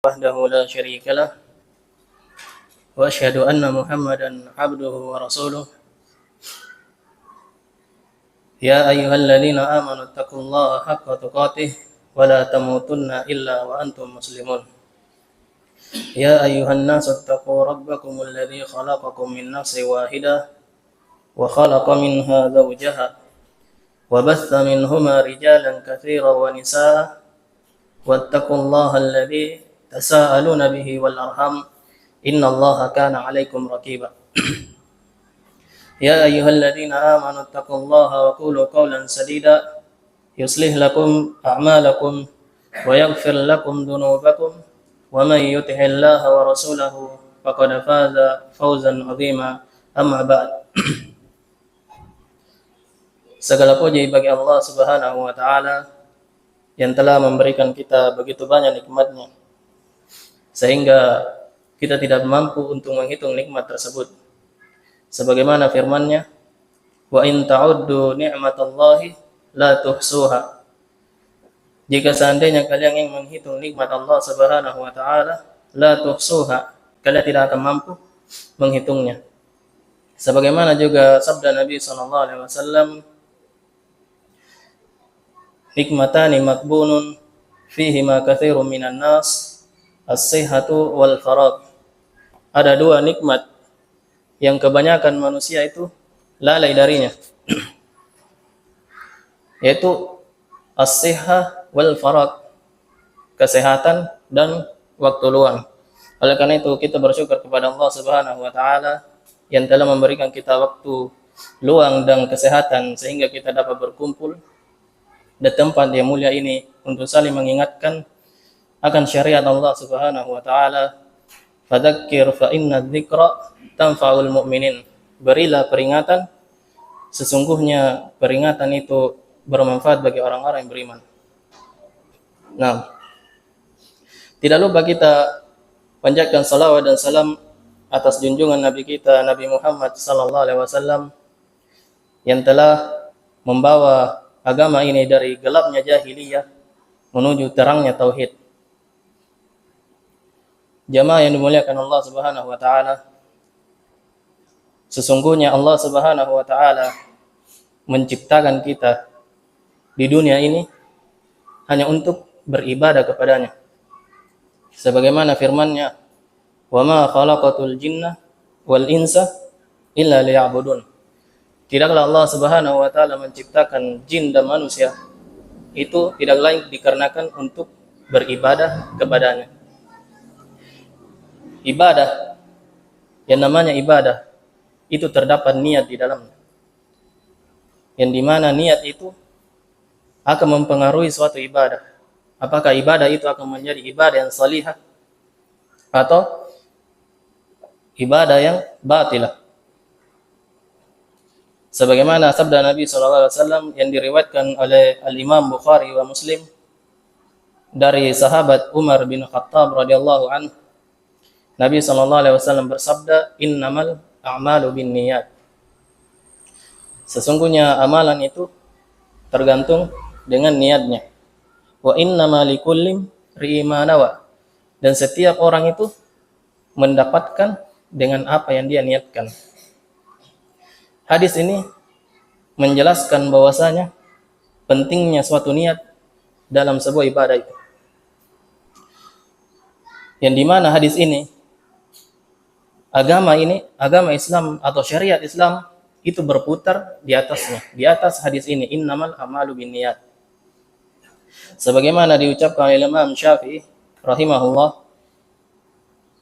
وحده لا شريك له وأشهد أن محمدا عبده ورسوله يا أيها الذين آمنوا اتقوا الله حق تقاته ولا تموتن إلا وأنتم مسلمون يا أيها الناس اتقوا ربكم الذي خلقكم من نفس واحدة وخلق منها زوجها وبث منهما رجالا كثيرا ونساء واتقوا الله الذي تساءلون به والأرحام إن الله كان عليكم رقيبا يا أيها الذين آمنوا اتقوا الله وقولوا قولا سديدا يصلح لكم أعمالكم ويغفر لكم ذنوبكم ومن يطع الله ورسوله فقد فاز فوزا عظيما أما بعد. Segala puji bagi Allah Subhanahu wa taala yang telah memberikan kita begitu banyak nikmatnya sehingga kita tidak mampu untuk menghitung nikmat tersebut. Sebagaimana firman-Nya, "Wa in ta'uddu ni'matallahi la tuhsuha." Jika seandainya kalian ingin menghitung nikmat Allah Subhanahu wa taala, la tuhsuha, kalian tidak akan mampu menghitungnya. Sebagaimana juga sabda Nabi sallallahu alaihi wasallam, "Nikmatani makbunun fihi ma katsirun minan nas, as-sihhatu wal faragh." Ada dua nikmat yang kebanyakan manusia itu lalai darinya, yaitu as-sihhah wal faragh, kesehatan dan waktu luang. Oleh karena itu kita bersyukur kepada Allah Subhanahu wa taala yang telah memberikan kita waktu luang dan kesehatan sehingga kita dapat berkumpul di tempat yang mulia ini untuk saling mengingatkan akan syariat Allah Subhanahu wa taala. Fadzakir fa inna dzikra tanfa'ul mu'minin. Berilah peringatan, sesungguhnya peringatan itu bermanfaat bagi orang-orang yang beriman. Nah, tidak lupa kita panjatkan salawat dan salam atas junjungan Nabi kita Nabi Muhammad sallallahu alaihi wasallam yang telah membawa agama ini dari gelapnya jahiliyah menuju terangnya tauhid. Jamaah yang dimuliakan Allah Subhanahu wa taala, sesungguhnya Allah Subhanahu wa taala menciptakan kita di dunia ini hanya untuk beribadah kepadanya. Sebagaimana firman-Nya, "Wa ma khalaqatul jinna wal insa illa liya'budun." Tidaklah Allah Subhanahu wa taala menciptakan jin dan manusia itu tidak lain dikarenakan untuk beribadah kepadanya. Ibadah, yang namanya ibadah, itu terdapat niat di dalamnya. Yang dimana niat itu akan mempengaruhi suatu ibadah. Apakah ibadah itu akan menjadi ibadah yang salihah atau ibadah yang batilah. Sebagaimana sabda Nabi SAW yang diriwayatkan oleh Al-Imam Bukhari wa Muslim dari sahabat Umar bin Khattab radhiyallahu anhu, Nabi SAW bersabda, "Innamal a'malu binniyat." Sesungguhnya amalan itu tergantung dengan niatnya. Wa innama likulli imri'in ma nawa. Dan setiap orang itu mendapatkan dengan apa yang dia niatkan. Hadis ini menjelaskan bahwasanya pentingnya suatu niat dalam sebuah ibadah itu. Yang dimana hadis ini, agama Islam atau syariat Islam itu berputar di atasnya, di atas hadis ini, innamal a'malu binniyat. Sebagaimana diucapkan oleh Imam Syafi'i rahimahullah,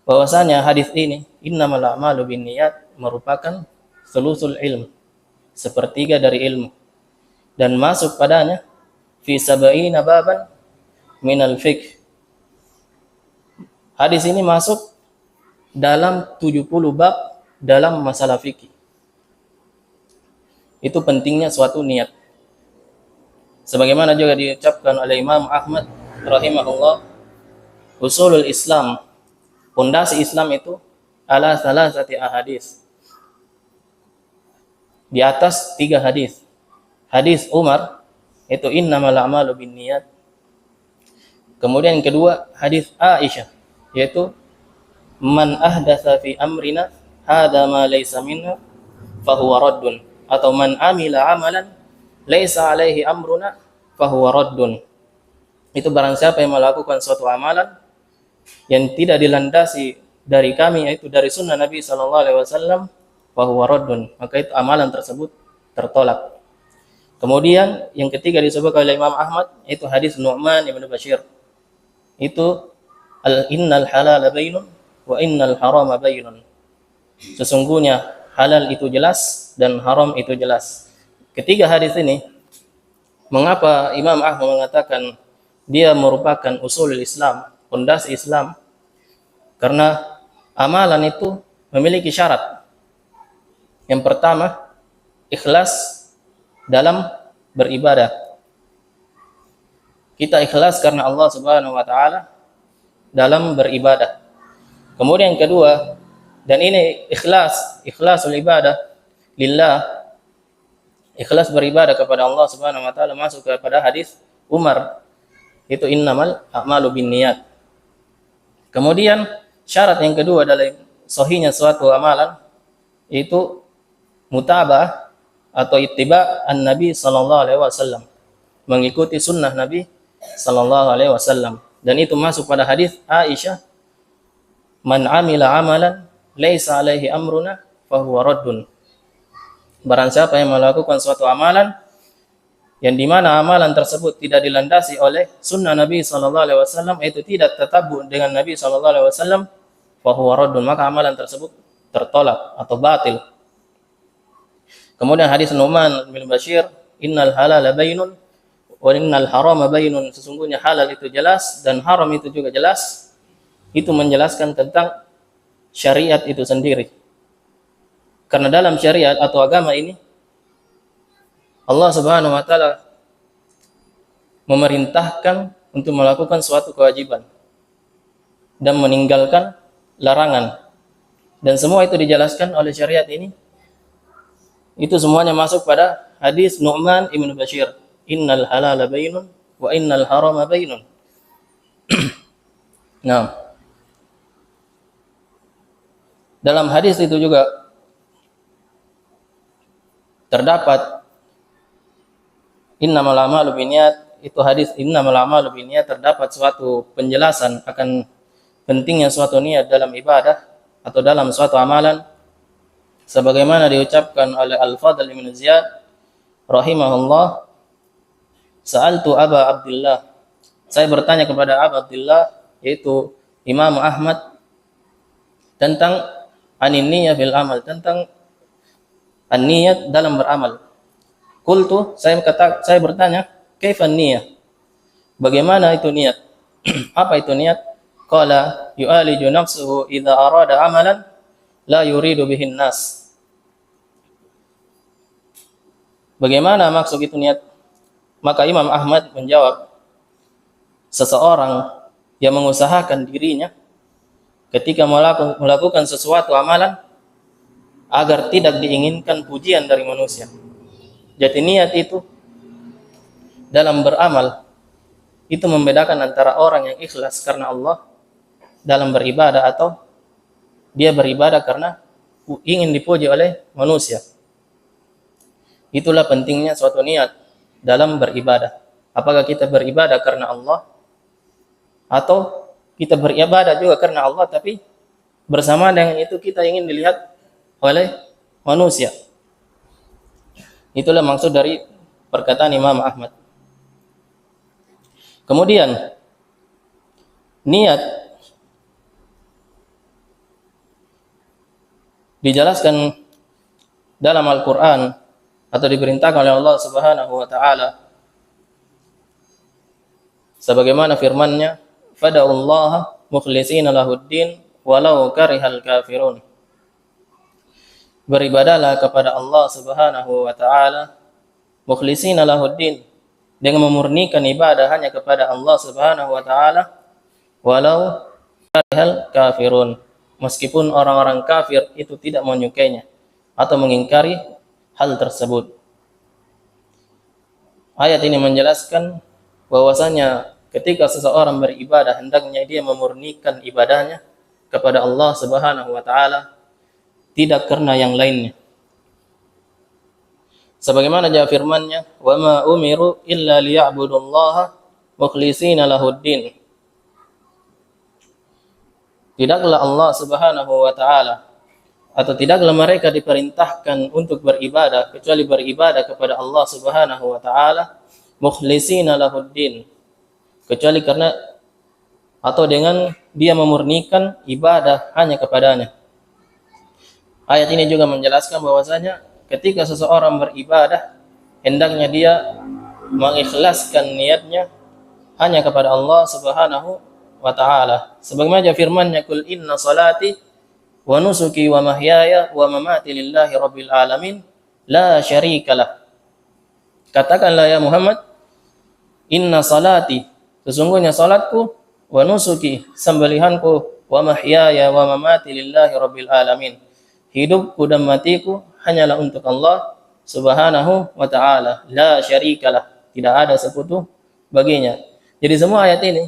bahwasanya hadis ini, innamal a'malu binniyat, merupakan sulusul ilm, sepertiga dari ilmu, dan masuk padanya fi sab'ina baban minal fiqh. Hadis ini masuk dalam 70 bab dalam masalah fikih. Itu pentingnya suatu niat. Sebagaimana juga diucapkan oleh Imam Ahmad rahimahullah, usulul Islam, pondasi Islam itu ala salasati ahadits, di atas 3 hadis. Hadis Umar itu innamal a'malu binniyat. Kemudian yang kedua hadis Aisyah yaitu man ahdatsa fi amrina hadza ma laysa minhu fahuwa raddun, atau man amila amalan laisa alaihi amruna fahuwa raddun. Itu barang siapa yang melakukan suatu amalan yang tidak dilandasi dari kami, yaitu dari sunnah Nabi sallallahu alaihi wasallam, fahuwa raddun, maka itu amalan tersebut tertolak. Kemudian yang ketiga disebutkan oleh Imam Ahmad, yaitu hadis Nu'man ibn Bashir. Itu innal halala bainun wa innal harama bainun. Sesungguhnya halal itu jelas dan haram itu jelas. Ketiga hadis ini, mengapa Imam Ahmad mengatakan dia merupakan usul Islam, pondasi Islam? Karena amalan itu memiliki syarat. Yang pertama, ikhlas dalam beribadah. Kita ikhlas karena Allah Subhanahu wa taala dalam beribadah. Kemudian yang kedua, dan ini ikhlasul ibadah lillah, ikhlas beribadah kepada Allah Subhanahu wa taala masuk kepada hadis Umar, itu innamal a'malu binniyat. Kemudian syarat yang kedua dalam sahihnya suatu amalan itu mutabah atau ittiba an-nabi sallallahu alaihi wasallam, mengikuti sunnah Nabi sallallahu alaihi wasallam. Dan itu masuk pada hadis Aisyah, man amila amalan laisa alaihi amruna fahuwa raddun. Barang siapa yang melakukan suatu amalan yang dimana amalan tersebut tidak dilandasi oleh sunnah Nabi sallallahu alaihi wasallam, itu tidak tatabu dengan Nabi sallallahu alaihi wasallam, fahuwa raddun, maka amalan tersebut tertolak atau batil. Kemudian hadis Nu'man bin Bashir, innal halala bainun wa innal harama bainun, sesungguhnya halal itu jelas dan haram itu juga jelas. Itu menjelaskan tentang syariat itu sendiri. Karena dalam syariat atau agama ini Allah Subhanahu wa taala memerintahkan untuk melakukan suatu kewajiban dan meninggalkan larangan. Dan semua itu dijelaskan oleh syariat ini. Itu semuanya masuk pada hadis Nu'man ibn Bashir, innal halala bainun wa innal harama bainun. Nah, dalam hadis itu juga terdapat innamal a'malu binniyat, itu hadis innamal a'malu binniyat, terdapat suatu penjelasan akan pentingnya suatu niat dalam ibadah atau dalam suatu amalan, sebagaimana diucapkan oleh Al-Fadl ibn Ziyad rahimahullah, sa'altu Aba Abdullah, saya bertanya kepada Aba Abdullah, yaitu Imam Ahmad, tentang an-niyah fil amal, tentang an-niyat dalam beramal. Qultu, saya bertanya, kaifan niyah? Bagaimana itu niat? Apa itu niat? Qala yu'aliju nafsuhu idza arada amalan la yuridu bihin nas. Bagaimana maksud itu niat? Maka Imam Ahmad menjawab, seseorang yang mengusahakan dirinya ketika melakukan sesuatu amalan agar tidak diinginkan pujian dari manusia. Jadi niat itu dalam beramal itu membedakan antara orang yang ikhlas karena Allah dalam beribadah atau dia beribadah karena ingin dipuji oleh manusia. Itulah pentingnya suatu niat dalam beribadah. Apakah kita beribadah karena Allah atau kita beribadah juga karena Allah, tapi bersama dengan itu kita ingin dilihat oleh manusia. Itulah maksud dari perkataan Imam Ahmad. Kemudian niat dijelaskan dalam Al-Quran atau diperintahkan oleh Allah Subhanahu wa taala sebagaimana firman-Nya, fada'ullaha mukhlishina lahuddin walau karihal kafirun. Beribadahlah kepada Allah Subhanahu wa taala mukhlishina lahuddin, dengan memurnikan ibadah hanya kepada Allah Subhanahu wa taala, walau karihal kafirun, meskipun orang-orang kafir itu tidak menyukainya atau mengingkari hal tersebut. Ayat ini menjelaskan bahwasanya ketika seseorang beribadah hendaknya dia memurnikan ibadahnya kepada Allah Subhanahu wa taala, tidak karena yang lainnya. Sebagaimana dia firman-Nya, "Wa ma umiru illa liya'budullaha mukhlishina lahuddin." Tidaklah Allah Subhanahu wa taala atau tidaklah mereka diperintahkan untuk beribadah kecuali beribadah kepada Allah Subhanahu wa taala mukhlishina lahuddin, kecuali karena atau dengan dia memurnikan ibadah hanya kepadanya. Ayat ini juga menjelaskan bahwasanya ketika seseorang beribadah hendaknya dia mengikhlaskan niatnya hanya kepada Allah Subhanahu wa taala. Sebagaimana firman-Nya, "Qul inna salati wa nusuki wa mahyaya wa mamati lillahi rabbil alamin la syarikalah." Katakanlah ya Muhammad, inna salati, sesungguhnya salatku, wa nusuki, sembelihanku, wa mahyaya wa mamati lillahi rabbil alamin, hidupku dan matiku hanyalah untuk Allah Subhanahu wa taala, la syarikalah, tidak ada sekutu baginya. Jadi semua ayat ini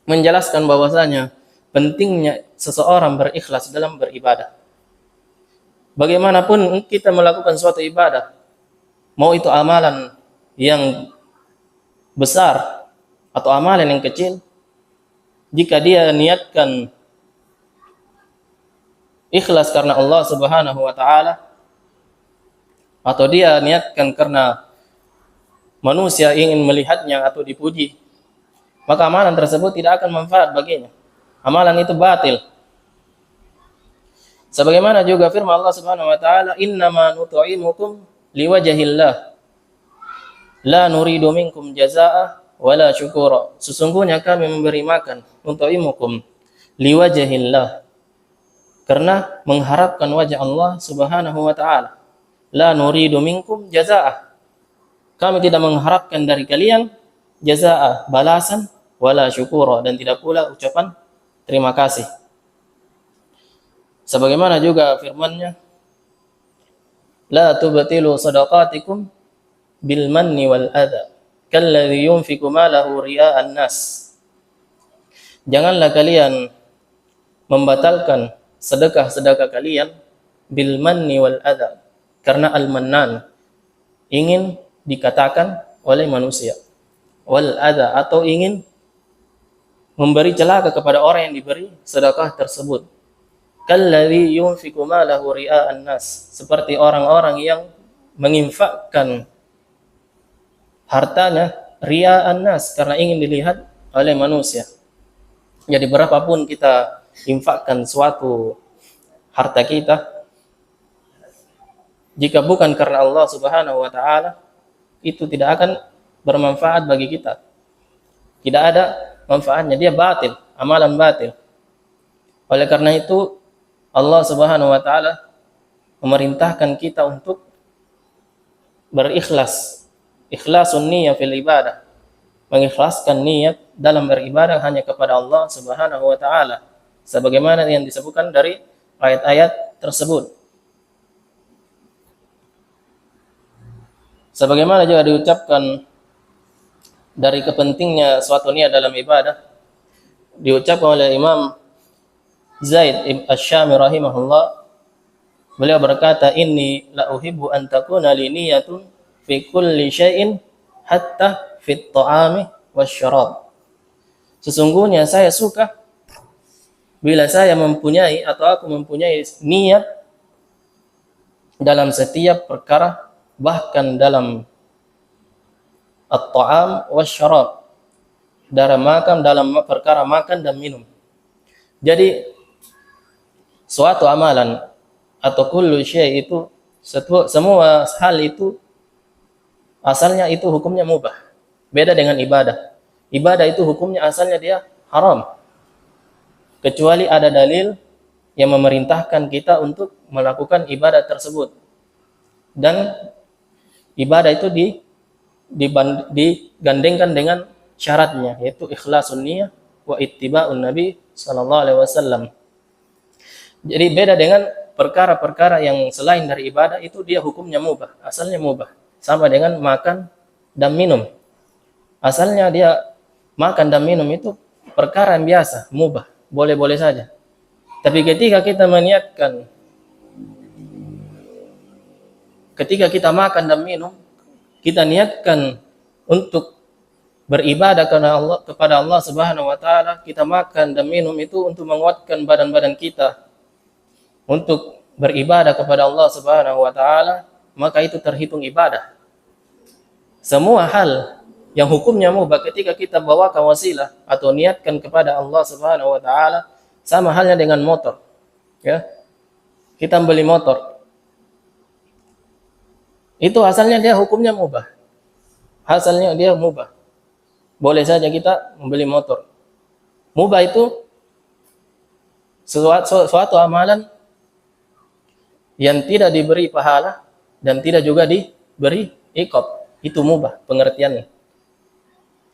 menjelaskan bahwasanya pentingnya seseorang berikhlas dalam beribadah. Bagaimanapun kita melakukan suatu ibadah, mau itu amalan yang besar atau amalan yang kecil, jika dia niatkan ikhlas karena Allah Subhanahu wa taala atau dia niatkan karena manusia ingin melihatnya atau dipuji, maka amalan tersebut tidak akan manfaat baginya. Amalan itu batil. Sebagaimana juga firman Allah Subhanahu wa taala, "Innama nut'imukum liwajhillah la nuridu minkum jazaa'a wala syukura." Sesungguhnya kami memberi makan untuk nut'imukum liwajhillah, karena mengharapkan wajah Allah Subhanahu wa taala. La nuridu minkum jazaa'a. Kami tidak mengharapkan dari kalian jazaa'a, balasan, wala syukura, dan tidak pula ucapan terima kasih. Sebagaimana juga firman-Nya, "La tubtilu shadaqatikum bil manni wal adha kalladzi yunfiqu malahu ria'an nas." Janganlah kalian membatalkan sedekah-sedekah kalian bil manni wal adha, karena al-mannan ingin dikatakan oleh manusia, wal adha atau ingin memberi celaka kepada orang yang diberi sedekah tersebut. Kalladzi yunfiqu malahu ria'an nas, seperti orang-orang yang menginfakkan hartanya ria'an nas, karena ingin dilihat oleh manusia. Jadi berapapun kita infakkan suatu harta kita, jika bukan karena Allah Subhanahu wa taala, itu tidak akan bermanfaat bagi kita. Tidak ada manfaatnya, dia batil, amalan batil. Oleh karena itu Allah Subhanahu wa taala memerintahkan kita untuk berikhlas, ikhlasun niyyah fil ibadah, mengikhlaskan niat dalam beribadah hanya kepada Allah Subhanahu wa taala, sebagaimana yang disebutkan dari ayat-ayat tersebut. Sebagaimana juga diucapkan dari kepentingnya suatu niat dalam ibadah, diucapkan oleh Imam Zaid ibn Asy-Syami rahimahullah, beliau berkata, "Inni la uhibbu an takuna li niyatun fi kulli syai'in hatta fit ta'ami wasyarab." Sesungguhnya saya suka bila saya mempunyai atau aku mempunyai niat dalam setiap perkara, bahkan dalam at-ta'am wasyarab, dalam perkara makan dan minum. Jadi suatu amalan atau kullu syai' itu, semua hal itu asalnya itu hukumnya mubah. Beda dengan ibadah. Ibadah itu hukumnya asalnya dia haram, kecuali ada dalil yang memerintahkan kita untuk melakukan ibadah tersebut. Dan ibadah itu digandengkan dengan syaratnya, yaitu ikhlasun niyyah wa ittiba'un nabi sallallahu alaihi wasallam. Jadi beda dengan perkara-perkara yang selain dari ibadah, itu dia hukumnya mubah, asalnya mubah. Sama dengan makan dan minum. Asalnya dia makan dan minum itu perkara yang biasa, mubah, boleh-boleh saja. Tapi ketika kita makan dan minum, kita niatkan untuk beribadah kepada Allah Subhanahu wa taala, kita makan dan minum itu untuk menguatkan badan-badan kita untuk beribadah kepada Allah Subhanahu wa taala, maka itu terhitung ibadah. Semua hal yang hukumnya mubah ketika kita bawakan wasilah atau niatkan kepada Allah Subhanahu wa taala, sama halnya dengan motor. Ya. Kita beli motor. Itu asalnya dia hukumnya mubah. Asalnya dia mubah. Boleh saja kita membeli motor. Mubah itu suatu amalan yang tidak diberi pahala dan tidak juga diberi iqab. Itu mubah pengertiannya.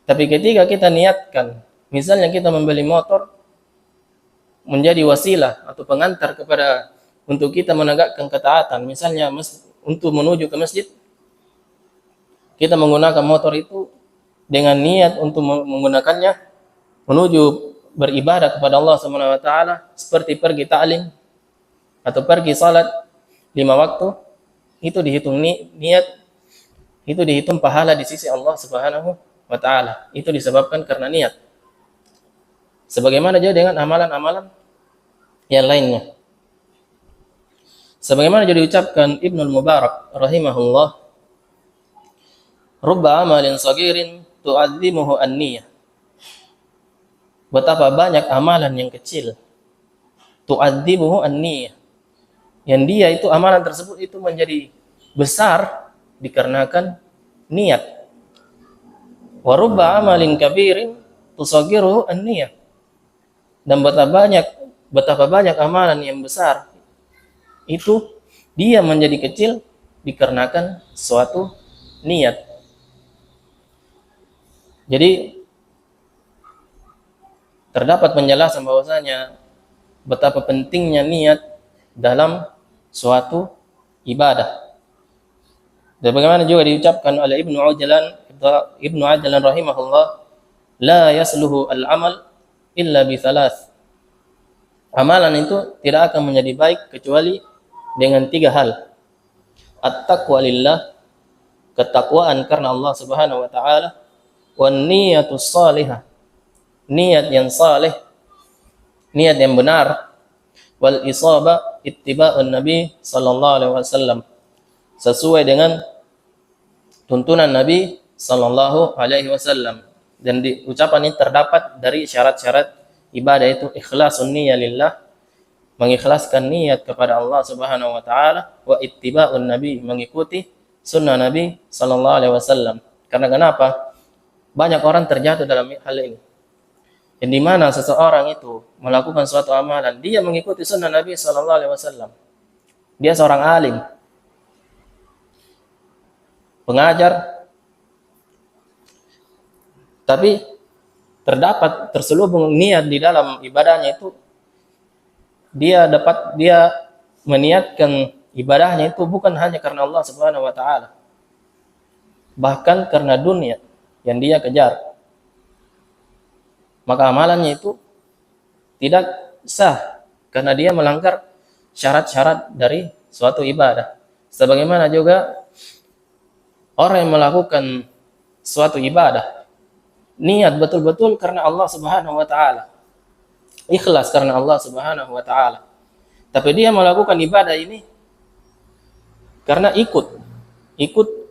Tapi ketika kita niatkan, misalnya kita membeli motor menjadi wasilah atau pengantar kepada untuk kita menegakkan ketaatan, misalnya untuk menuju ke masjid, kita menggunakan motor itu dengan niat untuk menggunakannya menuju beribadah kepada Allah Subhanahu wa taala, seperti pergi ta'lim atau pergi salat 5 waktu, itu dihitung niat, itu dihitung pahala di sisi Allah Subhanahu wa taala. Itu disebabkan karena niat. Sebagaimana juga dengan amalan-amalan yang lainnya. Sebagaimana juga diucapkan Ibnul Mubarak rahimahullah, rubba amalin sagirin tu'azzimuhu an-niyah. Betapa banyak amalan yang kecil, tu'azzimuhu an-niyah, yang dia itu amalan tersebut itu menjadi besar dikarenakan niat. Wa rubba amalin kabirin tusaggiruhu an-niyah. Dan betapa banyak amalan yang besar itu dia menjadi kecil dikarenakan suatu niat. Jadi terdapat penjelasan bahwasanya betapa pentingnya niat dalam suatu ibadah. Dan bagaimana juga diucapkan oleh Ibnu Ajlan rahimahullah, la yasluhu al-amal illa bi thalath. Amalan itu tidak akan menjadi baik kecuali dengan 3 hal. At-taqwa lillah, ketakwaan karena Allah Subhanahu wa taala, wan niyatus salihah, niat yang saleh, niat yang benar, wal isaba ittiba'un nabi sallallahu alaihi wasallam, sesuai dengan tuntunan Nabi sallallahu alaihi wasallam. Dan di ucapan ini terdapat dari syarat-syarat ibadah itu ikhlasun niyyah lillah, mengikhlaskan niat kepada Allah Subhanahu wa taala, wa ittiba'un nabi, mengikuti sunnah Nabi sallallahu alaihi wasallam. Karena kenapa? Banyak orang terjatuh dalam hal ini. Yang di mana seseorang itu melakukan suatu amalan, dia mengikuti sunnah Nabi sallallahu alaihi wasallam. Dia seorang alim, pengajar, tapi terdapat terselubung niat di dalam ibadahnya itu, dia meniatkan ibadahnya itu bukan hanya karena Allah Subhanahu wa taala, bahkan karena dunia yang dia kejar. Maka amalannya itu tidak sah karena dia melanggar syarat-syarat dari suatu ibadah. Sebagaimana juga orang yang melakukan suatu ibadah, niat betul-betul karena Allah Subhanahu wa taala, ikhlas karena Allah Subhanahu wa taala, tapi dia melakukan ibadah ini karena ikut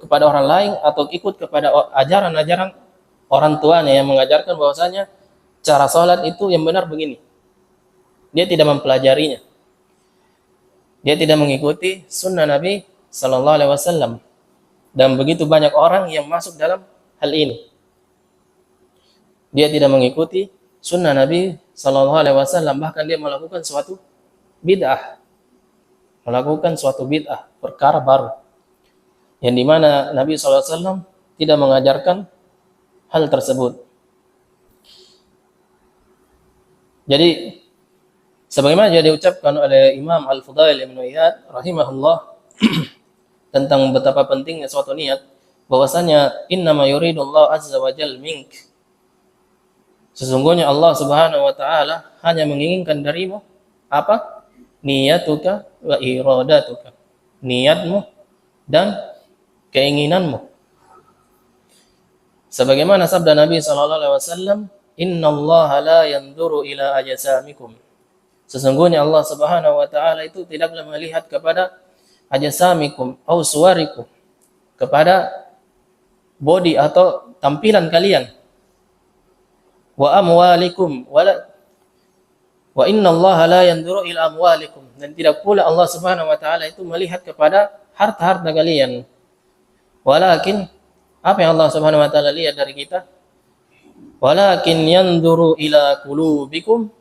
kepada orang lain atau ikut kepada ajaran-ajaran orang tuanya yang mengajarkan bahwasanya cara sholat itu yang benar begini. Dia tidak mempelajarinya, dia tidak mengikuti sunnah Nabi sallallahu alaihi wasallam. Dan begitu banyak orang yang masuk dalam hal ini. Dia tidak mengikuti sunnah Nabi sallallahu alaihi wasallam, bahkan dia melakukan suatu bid'ah. Perkara baru. Yang dimana Nabi sallallahu alaihi wasallam tidak mengajarkan hal tersebut. Jadi sebagaimana dia diucapkan oleh Imam Al-Fudail Ibn Iyad rahimahullah tentang betapa pentingnya suatu niat, bahwasanya innama yuridullahu azza wa jalla mink, Sesungguhnya Allah Subhanahu wa taala hanya menginginkan darimu apa? Niyatuka wa iradatuka. Niatmu dan keinginanmu. Sebagaimana sabda Nabi sallallahu alaihi wasallam, "Innallaha la yanzuru ila ajsamikum." Sesungguhnya Allah Subhanahu wa taala itu tidaklah melihat kepada ajsamikum au suwarikum, kepada body atau tampilan kalian. Wa amwalikum wa innallaha la yanzuru ila amwalikum, dan tidak pula Allah Subhanahu wa taala itu melihat kepada harta-harta kalian. Walakin apa yang Allah Subhanahu wa taala lihat dari kita? Walakin yanzuru ila qulubikum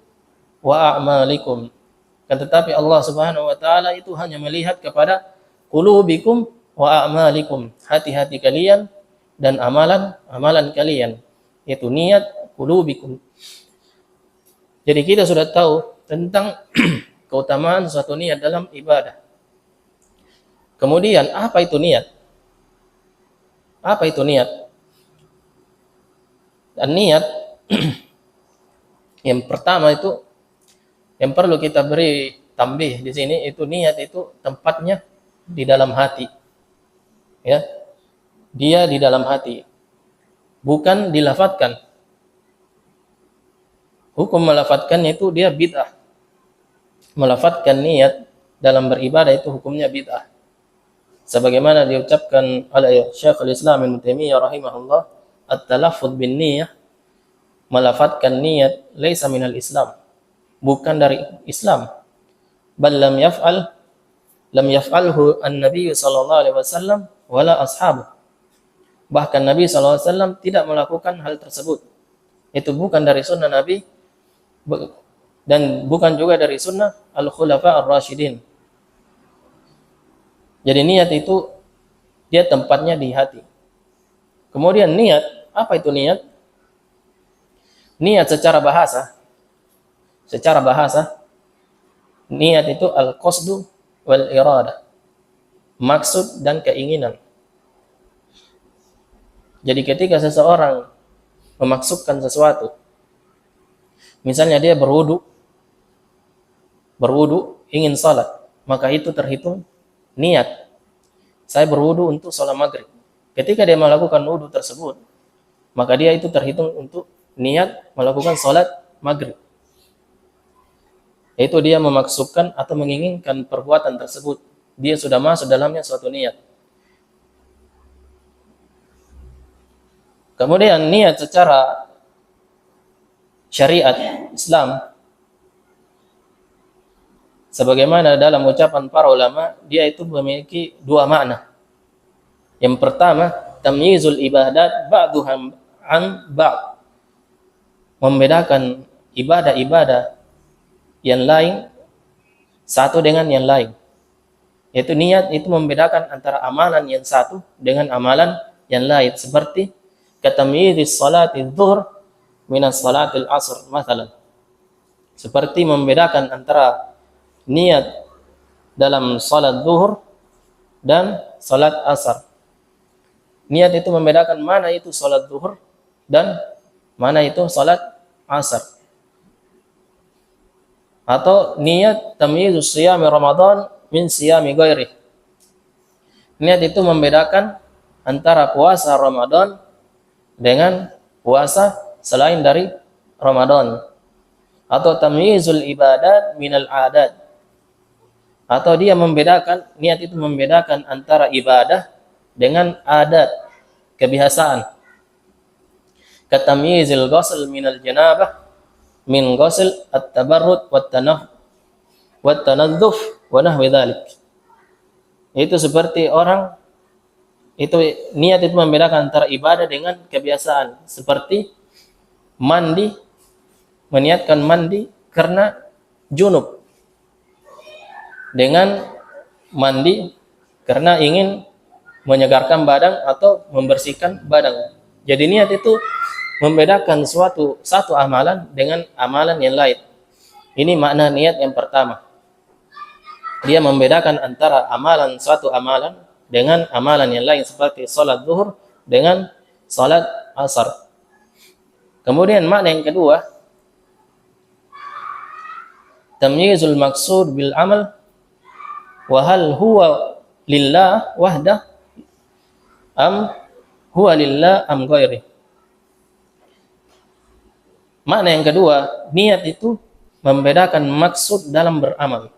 wa a'malikum. Kan tetapi Allah Subhanahu wa taala itu hanya melihat kepada qulubikum wa a'malikum, hati-hati kalian dan amalan kalian. Itu niat qulubikum. Jadi kita sudah tahu tentang keutamaan suatu niat dalam ibadah. Kemudian apa itu niat? Apa itu niat? Dan niat yang pertama itu yang perlu kita beri tambih di sini, itu niat itu tempatnya di dalam hati. Ya. Dia di dalam hati. Bukan dilafadzkan. Hukum melafadzkannya itu dia bid'ah. Melafadzkan niat dalam beribadah itu hukumnya bid'ah. Sebagaimana diucapkan oleh Syekhul Islam Ibnu Taimiyah rahimahullah, at-talaffuz bin niyah, melafadzkan niat laisa minal Islam, bukan dari Islam. Bal lam yaf'alhu an-nabiy sallallahu alaihi wasallam wala ashabu. Bahkan Nabi sallallahu alaihi wasallam tidak melakukan hal tersebut. Itu bukan dari sunnah Nabi dan bukan juga dari sunnah al-khulafa ar-rasyidin. Jadi niat itu dia tempatnya di hati. Kemudian niat, apa itu niat? Niat secara bahasa. Secara bahasa, niat itu al-qasdu wal iradah. Maksud dan keinginan. Jadi ketika seseorang memaksudkan sesuatu, misalnya dia berwudu ingin salat, maka itu terhitung niat. Saya berwudu untuk salat maghrib. Ketika dia melakukan wudu tersebut, maka dia itu terhitung untuk niat melakukan salat maghrib. Itu dia memaksudkan atau menginginkan perbuatan tersebut. Dia sudah masuk dalamnya suatu niat. Kemudian niat secara syariat Islam, sebagaimana dalam ucapan para ulama, dia itu memiliki dua makna. Yang pertama, tamyizul ibadat ba'duhum an ba'd. Membedakan ibadah-ibadah yang lain satu dengan yang lain. Yaitu niat itu membedakan antara amalan yang satu dengan amalan yang lain, seperti katamyizis salati dhuhr minas salatil asr masalan. Seperti membedakan antara niat dalam salat zuhur dan salat asar. Niat itu membedakan mana itu salat zuhur dan mana itu salat asar. Atau niat tamyizus siyami Ramadan min siyami ghairi. Niat itu membedakan antara puasa Ramadan dengan puasa selain dari Ramadan. Atau tamyizul ibadat minal adat. Atau dia membedakan, niat itu membedakan antara ibadah dengan adat, kebiasaan. Katamyizil ghusl minal janabah min ghusl at-tabarrud wat tanadhdhuf wa nahwi dzalik. Itu seperti orang itu niat itu membedakan antara ibadah dengan kebiasaan, seperti mandi, meniatkan mandi karena junub, dengan mandi karena ingin menyegarkan badan atau membersihkan badan. Jadi niat itu membedakan satu amalan dengan amalan yang lain. Ini makna niat yang pertama. Dia membedakan antara suatu amalan dengan amalan yang lain, seperti salat zuhur dengan salat asar. Kemudian makna yang kedua, tamyizul maqsud bil amal wa hal huwa lillah wahdah am huwa lillah am ghairi. Makna yang kedua, niat itu membedakan maksud dalam beramal.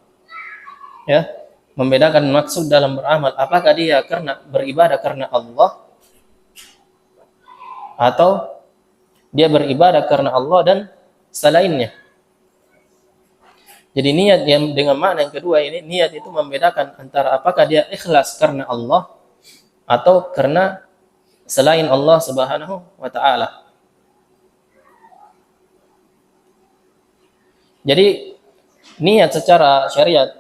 Ya, membedakan maksud dalam beramal. Apakah dia karena beribadah karena Allah atau dia beribadah karena Allah dan selainnya. Jadi niat yang dengan makna yang kedua ini, niat itu membedakan antara apakah dia ikhlas karena Allah atau karena selain Allah Subhanahu wa taala. Jadi niat secara syariat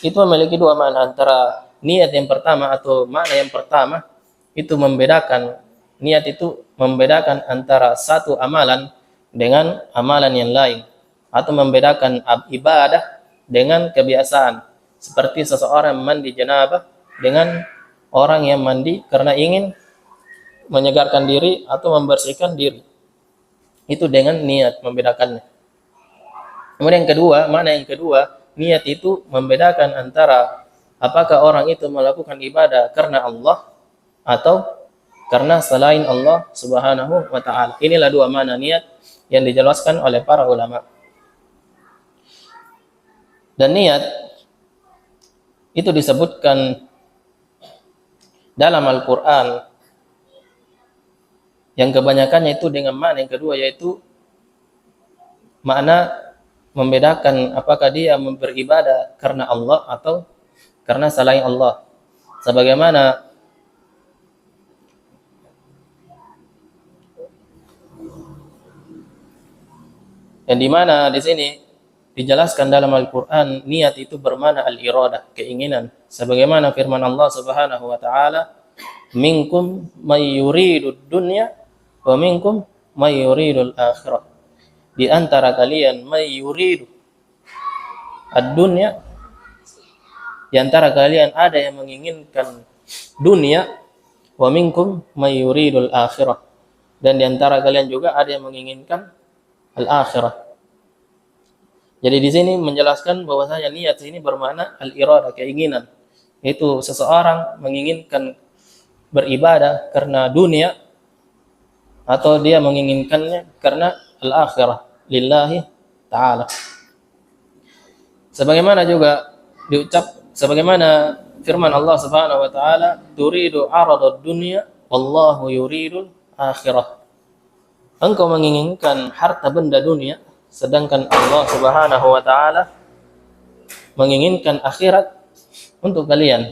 itu memiliki dua makna. Antara niat yang pertama atau makna yang pertama itu membedakan, niat itu membedakan antara satu amalan dengan amalan yang lain, atau membedakan ibadah dengan kebiasaan, seperti seseorang mandi janabah dengan orang yang mandi karena ingin menyegarkan diri atau membersihkan diri. Itu dengan niat membedakannya. Kemudian yang kedua, makna yang kedua, niat itu membedakan antara apakah orang itu melakukan ibadah karena Allah atau karena selain Allah Subhanahu wa taala. Inilah dua makna niat yang dijelaskan oleh para ulama. Dan niat itu disebutkan dalam Al-Qur'an yang kebanyakannya itu dengan makna yang kedua, yaitu makna membedakan apakah dia beribadah karena Allah atau karena selain Allah. Sebagaimana yang dimana di sini dijelaskan dalam Al-Quran, niat itu bermakna al-iradah, keinginan. Sebagaimana firman Allah Subhanahu wa taala, minkum may yuridud dunya wa minkum may yuridul akhirah. Di antara kalian may yuridu ad-dunya, di antara kalian ada yang menginginkan dunia, wa minkum may yuridul akhirah, dan di antara kalian juga ada yang menginginkan al-akhirah. Jadi di sini menjelaskan bahwasanya niat ini bermakna al-iradah, keinginan. Itu seseorang menginginkan beribadah karena dunia atau dia menginginkannya karena al-akhirah lillahi ta'ala. Sebagaimana juga sebagaimana firman Allah Subhanahu wa taala, turidu aradad dunya wallahu yuridul akhirah. Engkau menginginkan harta benda dunia, sedangkan Allah Subhanahu wa taala menginginkan akhirat untuk kalian.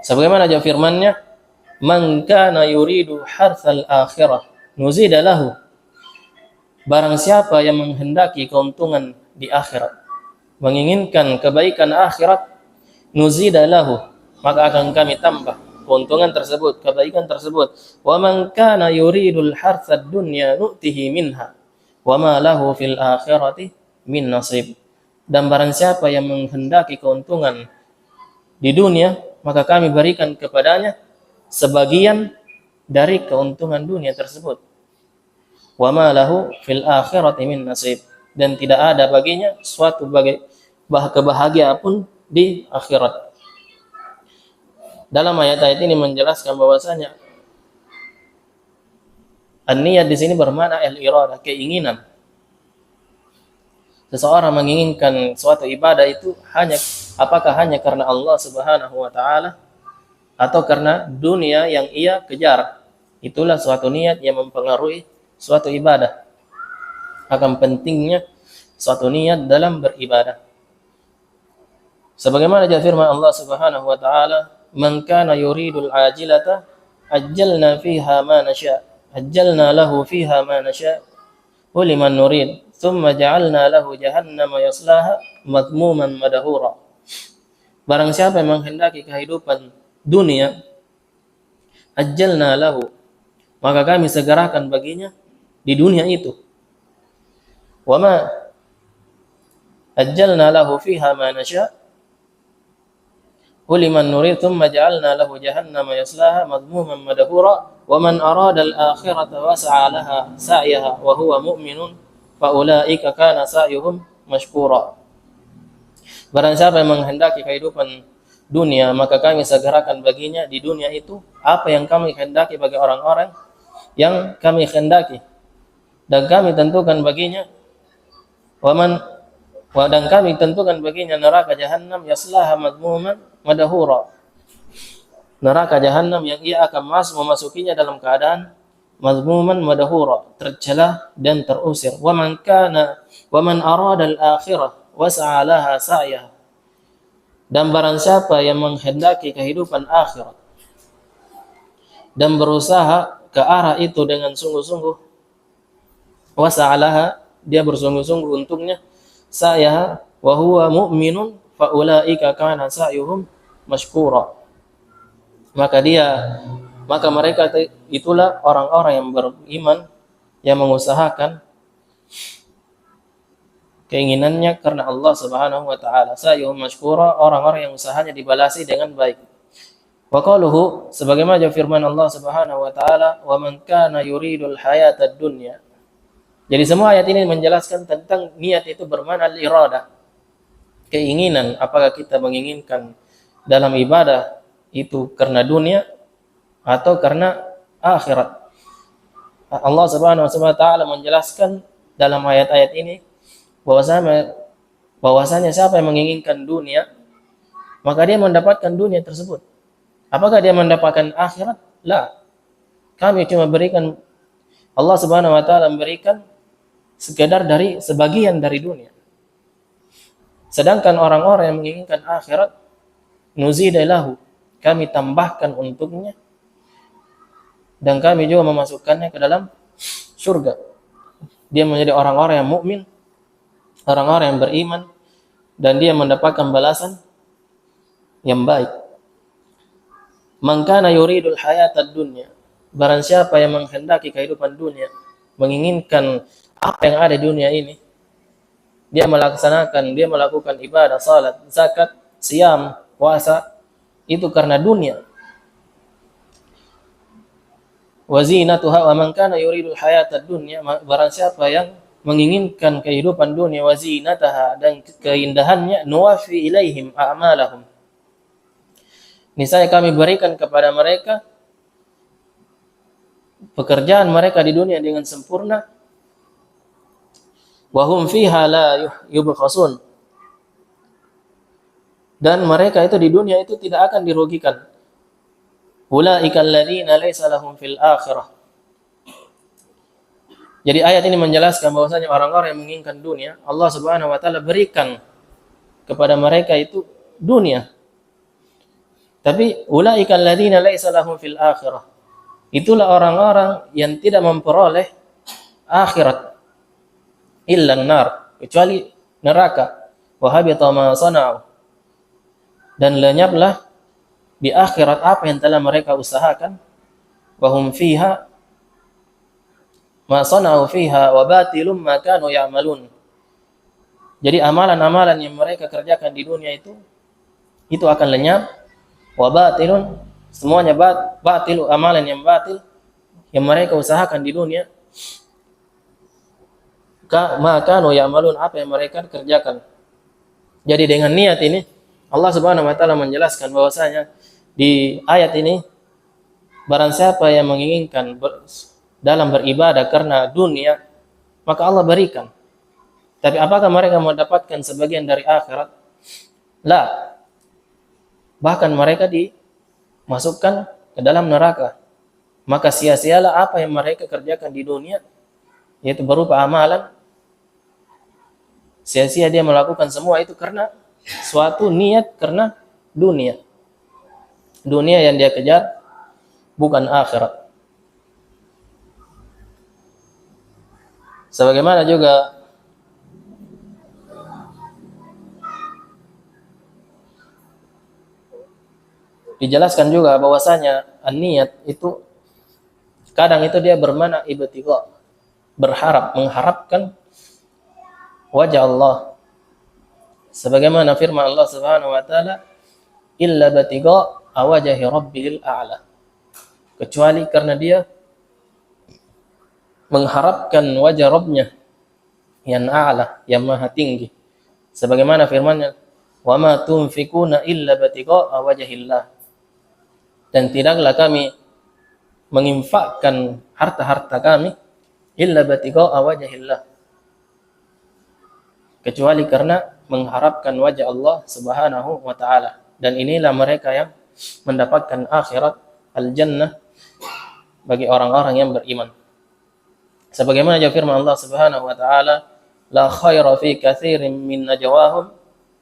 Sebagaimana juga firman-Nya, man kana yuridu hartsal akhirah nuzida lahu. Barang siapa yang menghendaki keuntungan di akhirat, menginginkan kebaikan akhirat, nuzida lahu, maka akan kami tambah keuntungan tersebut, kebaikan tersebut. Wa man kana yuridul hartsad dunya nu'tihi minha wa ma lahu fil akhirati min nasib. Dan barang siapa yang menghendaki keuntungan di dunia, maka kami berikan kepadanya sebagian dari keuntungan dunia tersebut. Wa ma lahu fil akhirati min nasib, dan tidak ada baginya suatu kebahagiaan pun di akhirat. Dalam ayat-ayat ini menjelaskan bahwasanya an-niyat di sini bermakna al-iradah, keinginan. Seseorang menginginkan suatu ibadah itu apakah hanya karena Allah Subhanahu wa taala atau karena dunia yang ia kejar. Itulah suatu niat yang mempengaruhi suatu ibadah. Akan pentingnya suatu niat dalam beribadah. Sebagaimana firman Allah Subhanahu wa taala, man kana yuridul ajilata ajjalna fiha ma nasha, ajjalna lahu fiha ma nasha wa liman nurid, thumma ja'alna lahu jahannama yaslaha madmuman madhura. Barang siapa yang menghendaki kehidupan dunia, ajjalna lahu, maka kami segerakan baginya di dunia itu. Wa ma ajjalna lahu fiha ma nasha, liman nurid thumma ja'alna lahu jahannama yaslaha madhmuman madhura wa man arada al-akhirata wa sa'a laha sa'yaha wa huwa mu'minun fa ulaika kana sa'yuhum mashkura. Barang siapa yang menghendaki kehidupan dunia, maka kami segerakan baginya di dunia itu apa yang kami kehendaki bagi orang-orang yang kami kehendaki, dan kami tentukan baginya dan kami tentukan baginya neraka jahanam yaslaha madmuman madhura, neraka jahanam yang ia akan memasukinya dalam keadaan madmuman madhura, tercela dan terusir. Wa man arada al-akhirah wa sa'a laha sa'yaha, dan barang siapa yang menghendaki kehidupan akhirat dan berusaha ke arah itu dengan sungguh-sungguh, wa sa'a laha, dia bersungguh-sungguh untuknya, sa'yaha wa huwa mu'minun fa ulaika kana sa'yuhum mashkura, maka mereka itulah orang-orang yang beriman yang mengusahakan keinginannya karena Allah Subhanahu wa taala. Sa'yuhum mashkura, orang-orang yang usahanya dibalasi dengan baik. Wa qaluhu, sebagaimana firman Allah Subhanahu wa taala, wa man kana yuridul hayatad dunya. Jadi semua ayat ini menjelaskan tentang niat itu bermakna al-iradah, keinginan. Apakah kita menginginkan dalam ibadah itu karena dunia atau karena akhirat. Allah Subhanahu wa taala menjelaskan dalam ayat-ayat ini bahwasanya siapa yang menginginkan dunia, maka dia mendapatkan dunia tersebut. Apakah dia mendapatkan akhirat? La. Kami cuma berikan, Allah Subhanahu wa taala memberikan sebagian dari dunia. Sedangkan orang-orang yang menginginkan akhirat, nuzida lahu, kami tambahkan untuknya dan kami juga memasukkannya ke dalam surga. Dia menjadi orang-orang yang mukmin, orang-orang yang beriman, dan dia mendapatkan balasan yang baik. Man kana yuridul hayatad dunya, barang siapa yang menghendaki kehidupan dunia, menginginkan apa yang ada di dunia ini, dia melakukan ibadah, salat, zakat, siam, puasa, itu karena dunia. Wa zinatuha, wa man kana yuridul hayatad dunya, barang siapa yang menginginkan kehidupan dunia, wa zinataha, dan keindahannya, nuwafi ilaihim a'malahum, niscaya kami berikan kepada mereka pekerjaan mereka di dunia dengan sempurna. Wa hum fiha la yubkhasun, dan mereka itu di dunia itu tidak akan dirugikan. Ulaika alladziina laisa lahum fil akhirah. Jadi ayat ini menjelaskan bahwasanya orang-orang yang menginginkan dunia, Allah Subhanahu wa taala berikan kepada mereka itu dunia. Tapi ulaika alladziina laisa lahum fil akhirah, itulah orang-orang yang tidak memperoleh akhirat, illa an-nar, kecuali neraka. Wa habita ma sana'u, dan lenyaplah di akhirat apa yang telah mereka usahakan. Wa hum fiha ma sana'u fiha wa batilum ma kanu ya'malun. Jadi amalan-amalan yang mereka kerjakan di dunia itu akan lenyap. Wa batilun, semuanya batil, amalan yang batil yang mereka usahakan di dunia, maka ya'malun, apa yang mereka kerjakan. Jadi dengan niat ini Allah Subhanahu wa taala menjelaskan bahwasanya di ayat ini, barang siapa yang menginginkan dalam beribadah karena dunia, maka Allah berikan. Tapi apakah mereka mendapatkan sebagian dari akhirat? La. Bahkan mereka dimasukkan ke dalam neraka. Maka sia-sialah apa yang mereka kerjakan di dunia, yaitu berupa amalan. Sia-sia dia melakukan semua itu karena suatu niat karena dunia. Dunia yang dia kejar, bukan akhirat. Sebagaimana juga dijelaskan juga bahwasanya niat itu kadang itu dia bermakna ibtigha, berharap, mengharapkan wajah Allah. Sebagaimana firman Allah Subhanahu wa taala, illa batigha wajhi rabbihil a'la, kecuali karena dia mengharapkan wajah Rabbnya yang a'la, yang maha tinggi. Sebagaimana firman-Nya, "Wa ma tunfikuna illa batigha wajhillah." Dan tidaklah kami menginfakkan harta-harta kami illa batigha wajhillah, kecuali karena mengharapkan wajah Allah Subhanahu wa taala. Dan inilah mereka yang mendapatkan akhirat al-jannah bagi orang-orang yang beriman. Sebagaimana firman Allah Subhanahu wa taala, la khaira fi katsirin min najwahum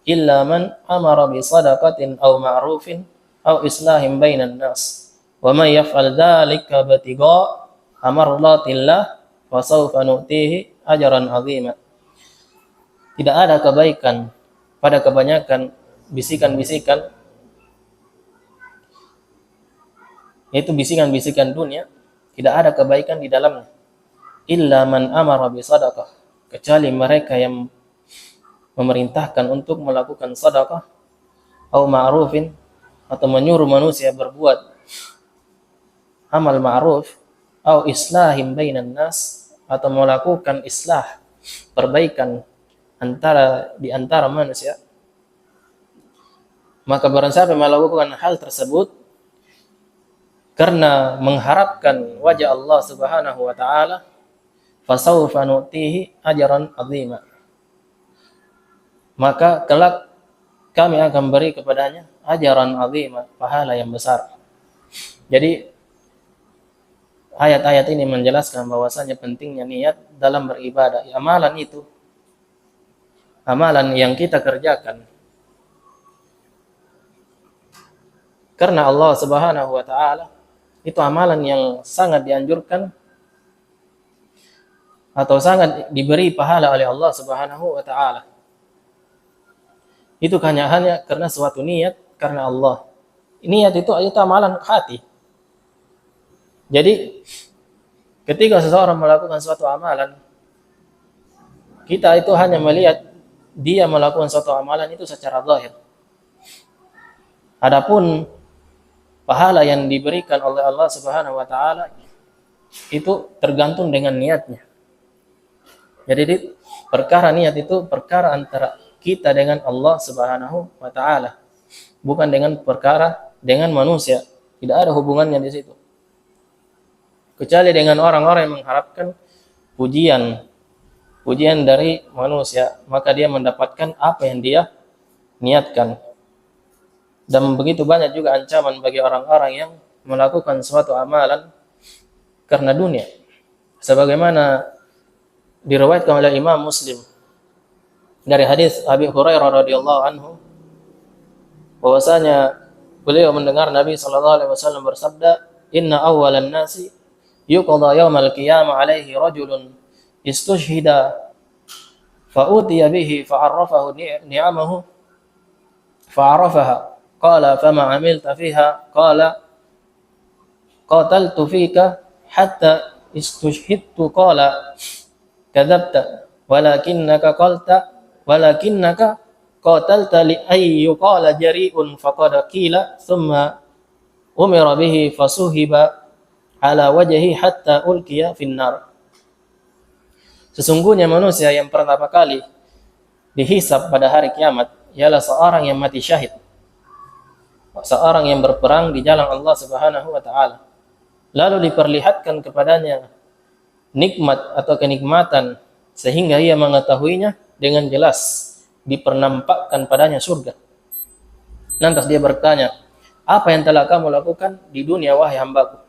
illa man amara bi shadaqatin aw ma'rufin aw islahin bainan nas. Wa may yaf'al dzalika batigha amardatillah fa sawfa nu'tihi ajran 'azima. Tidak ada kebaikan pada kebanyakan bisikan-bisikan, yaitu bisikan-bisikan dunia, tidak ada kebaikan di dalamnya. Illa man amara bi sadaqah, kecuali mereka yang memerintahkan untuk melakukan sedekah, atau ma'rufin, atau menyuruh manusia berbuat amal ma'ruf, atau islahim bainan nas, atau melakukan islah, perbaikan di antara manusia. Maka barang siapa melakukan hal tersebut karena mengharapkan wajah Allah Subhanahu wa taala, fasawfa nu'tihi ajran 'azima, maka kelak kami akan beri kepadanya ajaran 'azima, pahala yang besar. Jadi ayat-ayat ini menjelaskan bahwasanya pentingnya niat dalam beribadah. Amalan itu, amalan yang kita kerjakan karena Allah Subhanahu wa taala, itu amalan yang sangat dianjurkan atau sangat diberi pahala oleh Allah Subhanahu wa taala. Itu hanya karena suatu niat karena Allah. Niat itu amalan hati. Jadi ketika seseorang melakukan suatu amalan, kita itu hanya melihat dia melakukan suatu amalan itu secara zahir. Adapun pahala yang diberikan oleh Allah Subhanahu wa taala itu tergantung dengan niatnya. Jadi perkara niat itu perkara antara kita dengan Allah Subhanahu wa taala, bukan dengan perkara dengan manusia. Tidak ada hubungannya di situ. Kecuali dengan orang-orang yang mengharapkan pujian dari manusia, maka dia mendapatkan apa yang dia niatkan. Dan begitu banyak juga ancaman bagi orang-orang yang melakukan suatu amalan karena dunia. Sebagaimana diriwayatkan oleh Imam Muslim dari hadis Abi Hurairah radhiyallahu anhu, bahwasanya beliau mendengar Nabi sallallahu alaihi wasallam bersabda, "Inna awwalan nasi yuqda yaumal qiyamah alaihi rajulun istushhida fa utiya bihi fa'arrafahu ni'amahu fa'arafaha. Qala fama 'amilta fiha?" Qala qataltu fika hatta istushhidtu. Qala kadzabta walakinnaka qatalta li ay yuqala jari'un faqad qila thumma umira bihi fasuhiba ala wajhi hatta ulqiya finnar. Sesungguhnya manusia yang pertama kali dihisab pada hari kiamat ialah seorang yang mati syahid, seorang yang berperang di jalan Allah Subhanahu wa taala. Lalu diperlihatkan kepadanya nikmat atau kenikmatan sehingga ia mengetahuinya dengan jelas, dipernampakkan padanya surga. Lantas dia bertanya, "Apa yang telah kamu lakukan di dunia wahai hambaku?"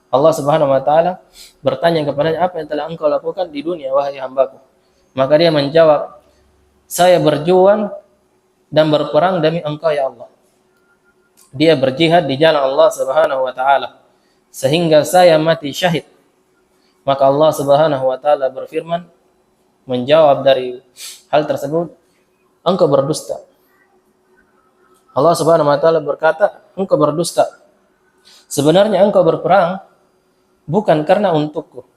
Allah Subhanahu wa taala bertanya kepadanya, "Apa yang telah engkau lakukan di dunia wahai hambaku?" Maka dia menjawab, "Saya berjuang dan berperang demi engkau ya Allah." Dia berjihad di jalan Allah Subhanahu wa taala sehingga saya mati syahid. Maka Allah Subhanahu wa taala berfirman menjawab dari hal tersebut, "Engkau berdusta." Allah Subhanahu wa taala berkata, "Engkau berdusta. Sebenarnya engkau berperang bukan karena untukku,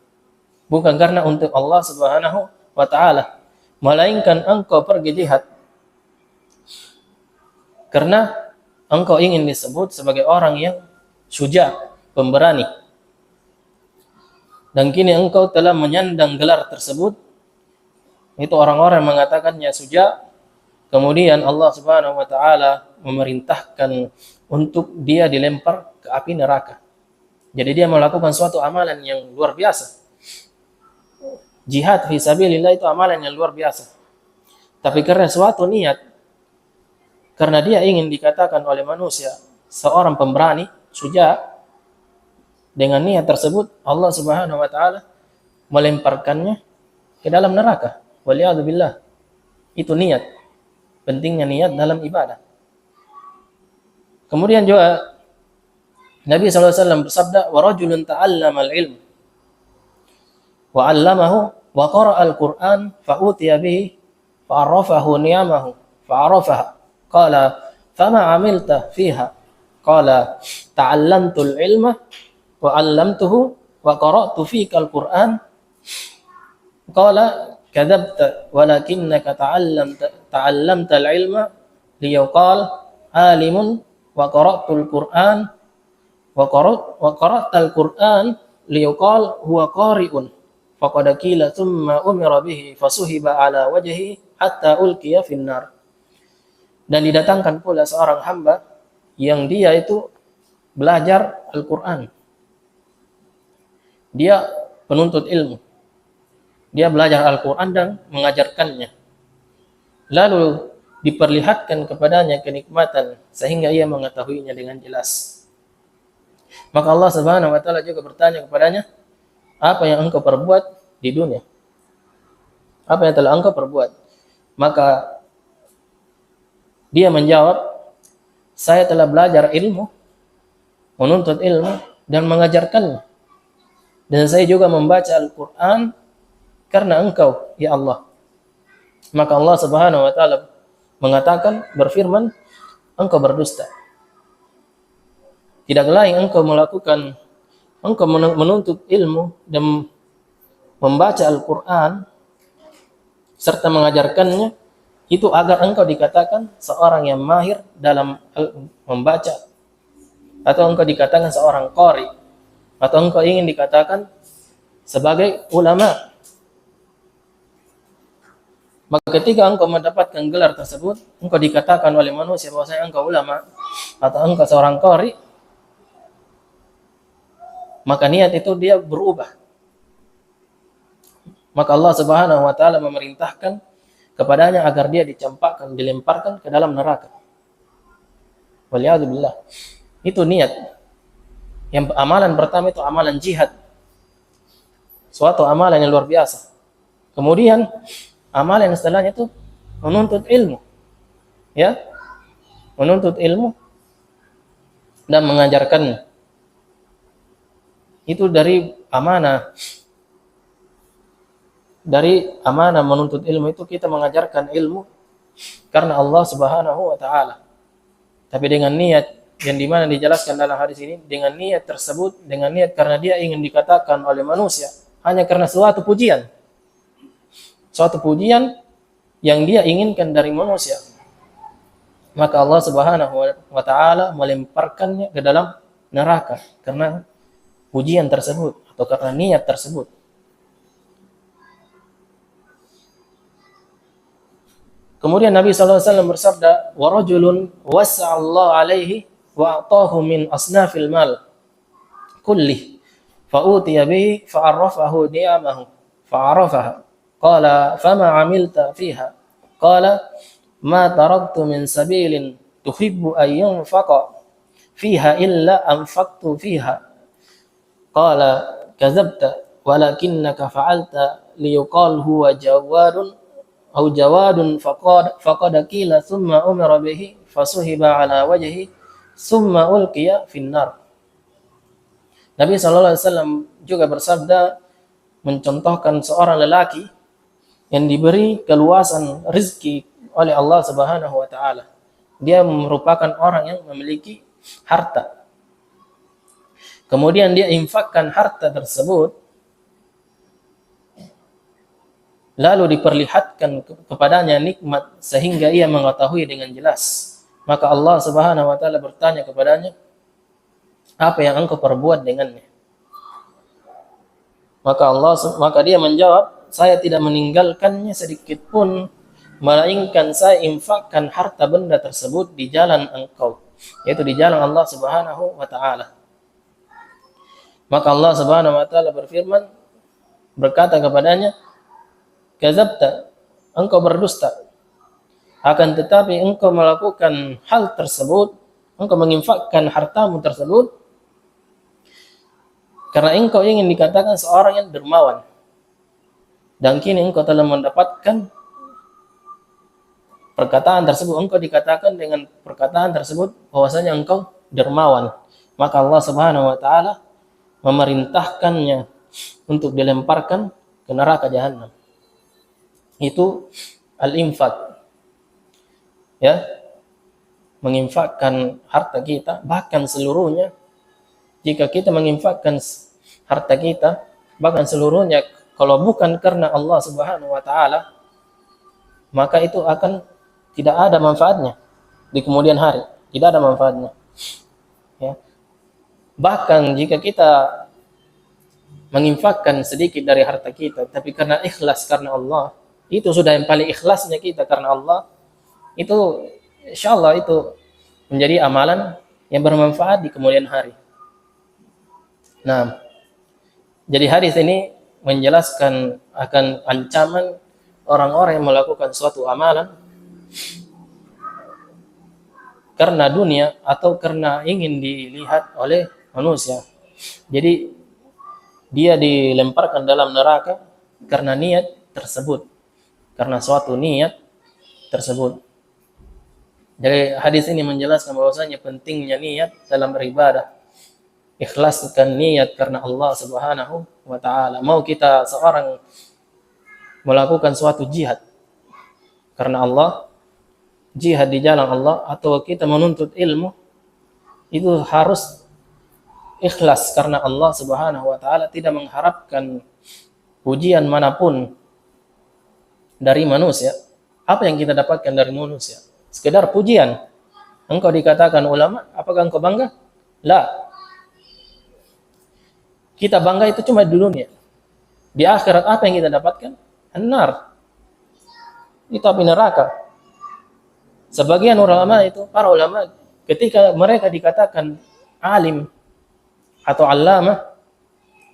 bukan karena untuk Allah Subhanahu wa taala, melainkan engkau pergi jihad karena engkau ingin disebut sebagai orang yang syuja, pemberani. Dan kini engkau telah menyandang gelar tersebut. Itu orang-orang mengatakannya syuja. Kemudian Allah Subhanahu wa taala memerintahkan untuk dia dilempar ke api neraka. Jadi dia melakukan suatu amalan yang luar biasa. Jihad fi sabilillah itu amalan yang luar biasa. Tapi karena suatu niat, karena dia ingin dikatakan oleh manusia seorang pemberani, syuja, dengan niat tersebut Allah Subhanahu wa taala melemparkannya ke dalam neraka. Waliyadzubillah. Itu niat. Pentingnya niat dalam ibadah. Kemudian juga Nabi SAW bersabda, "Wa rajulun ta'allama al-ilm wa 'allamahu wa qara'a al-Qur'an fa utiya bihi fa 'arafahu ni'amahu fa 'arafaha. Qala, fama 'amilta fiha?" Qala, "Ta'allamtu al-ilma wa 'allamtuhu wa qara'tu fika al-Qur'an." Qala, "Kadzabta walakinnaka ta'allamta al-ilma liyuqal 'alimun wa qara'tul Qur'an wa qara'tal Qur'an liyuqal huwa qari'un faqad qila thumma umira bihi fasuhiba 'ala wajhihi hatta ulqiya finnar." Dan didatangkan pula seorang hamba yang dia itu belajar Al-Qur'an. Dia penuntut ilmu. Dia belajar Al-Quran dan mengajarkannya. Lalu diperlihatkan kepadanya kenikmatan sehingga ia mengetahuinya dengan jelas. Maka Allah Subhanahu wa taala juga bertanya kepadanya, "Apa yang engkau perbuat di dunia? Apa yang telah engkau perbuat?" Maka dia menjawab, "Saya telah belajar ilmu, menuntut ilmu dan mengajarkannya. Dan saya juga membaca Al-Quran karena engkau, ya Allah." Maka Allah Subhanahu wa taala mengatakan, berfirman, "Engkau berdusta. Tidak lain engkau menuntut ilmu dan membaca Al-Quran serta mengajarkannya itu agar engkau dikatakan seorang yang mahir dalam membaca, atau engkau dikatakan seorang qari, atau engkau ingin dikatakan sebagai ulama. Maka ketika engkau mendapatkan gelar tersebut, engkau dikatakan oleh manusia bahwasanya engkau ulama atau engkau seorang qari, maka niat itu dia berubah. Maka Allah Subhanahu wa taala memerintahkan kepadanya agar dia dicampakkan, dilemparkan ke dalam neraka. Waliyadzubillah. Itu niat. Yang amalan pertama itu amalan jihad. Suatu amalan yang luar biasa. Kemudian amalan setelahnya itu menuntut ilmu. Ya. Menuntut ilmu dan mengajarkannya. Itu dari amanah. Dari amanah menuntut ilmu itu kita mengajarkan ilmu karena Allah Subhanahu wa taala. Tapi dengan niat yang dimana dijelaskan dalam hadis ini, dengan niat tersebut, dengan niat karena dia ingin dikatakan oleh manusia, hanya karena suatu pujian. Suatu pujian yang dia inginkan dari manusia. Maka Allah Subhanahu wa taala melemparkannya ke dalam neraka karena pujian tersebut atau karena niat tersebut. Kemudian Nabi SAW bersabda, "Wa rajulun wasa'allahu alaihi wa a'tahu min asnafil mal kulli fa utiya bihi fa arrafahu ni'amahu fa arafaha. Qala fama 'amilta fiha?" Qala ma taraktu min sabilin tuhibbu an yunfaqa fiha illa anfaqtu fiha. Qala kadzabta walakinnaka fa'alta liyuqal huwa jawadun aw jawadun faqad qila thumma umira bihi fasuhiba ala wajhi thumma ulqiya finnar. Nabi SAW juga bersabda mencontohkan seorang lelaki yang diberi keluasan rezeki oleh Allah Subhanahu wa taala. Dia merupakan orang yang memiliki harta. Kemudian dia infakkan harta tersebut, lalu diperlihatkan kepadanya nikmat sehingga ia mengetahui dengan jelas. Maka Allah Subhanahu wa taala bertanya kepadanya, apa yang engkau perbuat dengannya? Maka dia menjawab, saya tidak meninggalkannya sedikit pun, melainkan saya infakkan harta benda tersebut di jalan engkau, yaitu di jalan Allah Subhanahu wa taala. Maka Allah Subhanahu wa taala berfirman, berkata kepadanya, kadzabta, engkau berdusta. Akan tetapi engkau melakukan hal tersebut, engkau menginfakkan hartamu tersebut karena engkau ingin dikatakan seorang yang dermawan. Dan kini engkau telah mendapatkan perkataan tersebut, engkau dikatakan dengan perkataan tersebut bahwasanya engkau dermawan. Maka Allah Subhanahu wa taala memerintahkannya untuk dilemparkan ke neraka jahanam. Itu al-infak. Ya, menginfakkan harta kita, bahkan seluruhnya. Jika kita menginfakkan harta kita, bahkan seluruhnya, kalau bukan karena Allah Subhanahu wa taala, maka itu akan tidak ada manfaatnya di kemudian hari, tidak ada manfaatnya. Ya. Bahkan jika kita menginfakkan sedikit dari harta kita, tapi karena ikhlas karena Allah, itu sudah yang paling ikhlasnya kita karena Allah, itu insyaallah itu menjadi amalan yang bermanfaat di kemudian hari. Nah, jadi hadis ini menjelaskan akan ancaman orang-orang yang melakukan suatu amalan karena dunia atau karena ingin dilihat oleh manusia. Jadi dia dilemparkan dalam neraka karena niat tersebut, karena suatu niat tersebut. Jadi hadis ini menjelaskan bahwasanya pentingnya niat dalam beribadah. Ikhlaskan niat karena Allah Subhanahu wa taala. Mau kita seorang melakukan suatu jihad karena Allah, jihad di jalan Allah, atau kita menuntut ilmu, itu harus ikhlas karena Allah Subhanahu wa taala, tidak mengharapkan pujian manapun dari manusia. Apa yang kita dapatkan dari manusia? Sekedar pujian. Engkau dikatakan ulama, apakah engkau bangga? La. Kita bangga itu cuma di dunia. Di akhirat apa yang kita dapatkan? An-nar. Itu api neraka. Sebagian ulama itu, para ulama, ketika mereka dikatakan alim atau allamah,